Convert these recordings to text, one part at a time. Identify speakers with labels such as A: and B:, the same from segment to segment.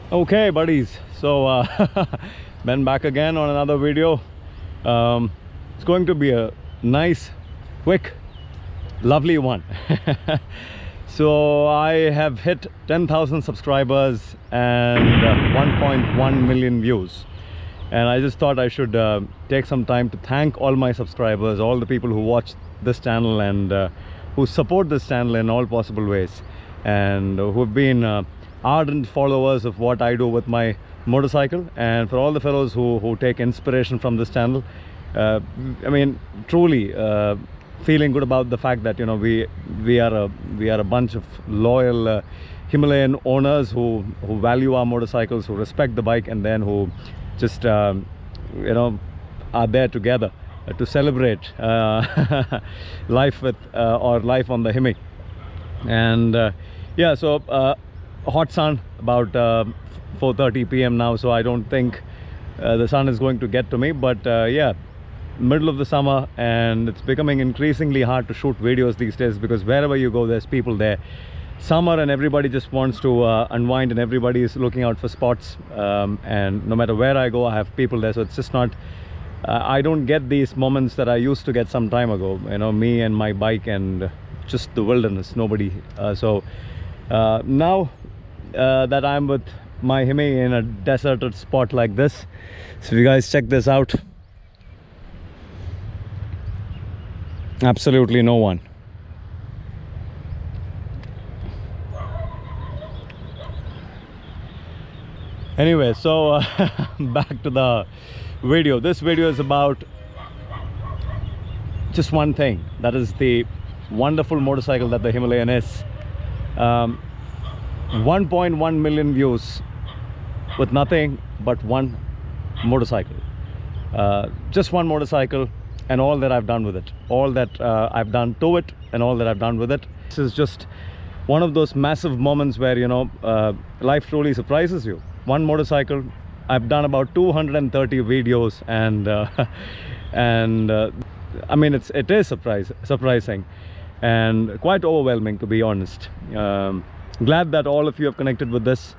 A: Okay, buddies, so Ben back again on another video. It's going to be a nice, quick, lovely one. So I have hit 10,000 subscribers and 1.1 million views, and I just thought I should take some time to thank all my subscribers, all the people who watch this channel and who support this channel in all possible ways, and who have been ardent followers of what I do with my motorcycle, and for all the fellows who take inspiration from this channel. I mean, truly feeling good about the fact that, you know, we are a bunch of loyal Himalayan owners who value our motorcycles, who respect the bike, and then who just you know, are there together to celebrate life with or life on the Himi. And yeah, so hot sun, about 4:30 p.m. now, so I don't think the sun is going to get to me, but yeah, middle of the summer, and it's becoming increasingly hard to shoot videos these days because wherever you go there's people there. Summer, and everybody just wants to unwind, and everybody is looking out for spots, and no matter where I go I have people there, so it's just not I don't get these moments that I used to get some time ago, you know, me and my bike and just the wilderness, nobody. So now that I'm with my Himi in a deserted spot like this, so you guys check this out. Absolutely no one. Anyway, so back to the video. This video is about just one thing, that is the wonderful motorcycle that the Himalayan is. 1.1 million views with nothing but one motorcycle, just one motorcycle, and all that I've done with it, all that I've done to it, and all that I've done with it. This is just one of those massive moments where, you know, life truly surprises you. One motorcycle. I've done about 230 videos, and I mean, it is surprising and quite overwhelming, to be honest. Glad that all of you have connected with this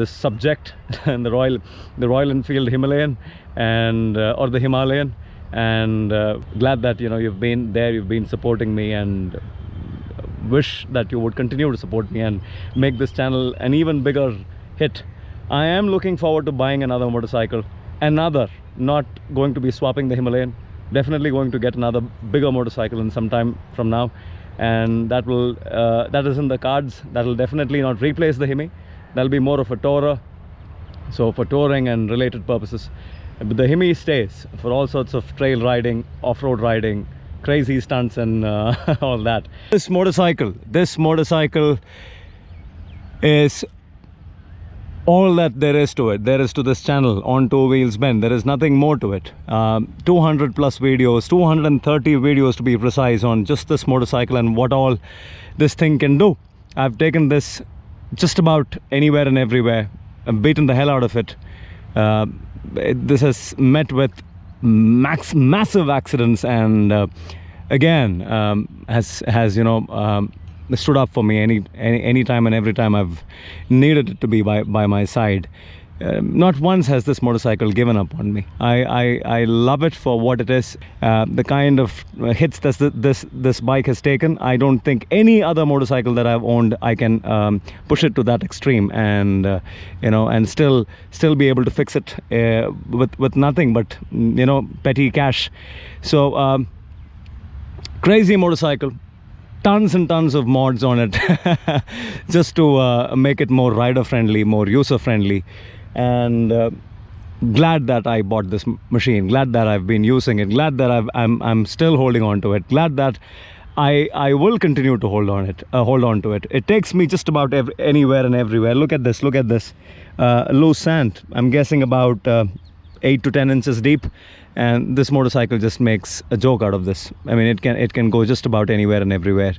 A: subject and the Royal Enfield Himalayan, and or the Himalayan, and glad that, you know, you've been there, you've been supporting me, and wish that you would continue to support me and make this channel an even bigger hit. I am looking forward to buying another motorcycle, not going to be swapping the Himalayan, definitely going to get another bigger motorcycle in some time from now, and that is in the cards. That will definitely not replace the Himi. That'll be more of a tourer, so for touring and related purposes. But the Himi stays for all sorts of trail riding, off-road riding, crazy stunts, and all that. This motorcycle is all that there is to it. There is to this channel on Two Wheels Ben. There is nothing more to it. 200 plus videos, 230 videos to be precise, on just this motorcycle and what all this thing can do. I've taken this just about anywhere and everywhere. I've beaten the hell out of it. This has met with massive accidents, and again has you know, stood up for me any time and every time I've needed it to be by my side. Not once has this motorcycle given up on me. I love it for what it is. The kind of hits that this bike has taken, I don't think any other motorcycle that I've owned I can push it to that extreme, and you know, and still be able to fix it with nothing but, you know, petty cash. So crazy motorcycle. Tons and tons of mods on it just to make it more rider friendly, more user friendly, and glad that I bought this machine, glad that I've been using it, glad that I'm still holding on to it, glad that I will continue to hold on to it. It takes me just about anywhere and everywhere. Look at this, loose sand, I'm guessing about 8 to 10 inches deep, and this motorcycle just makes a joke out of this. I mean, it can go just about anywhere and everywhere.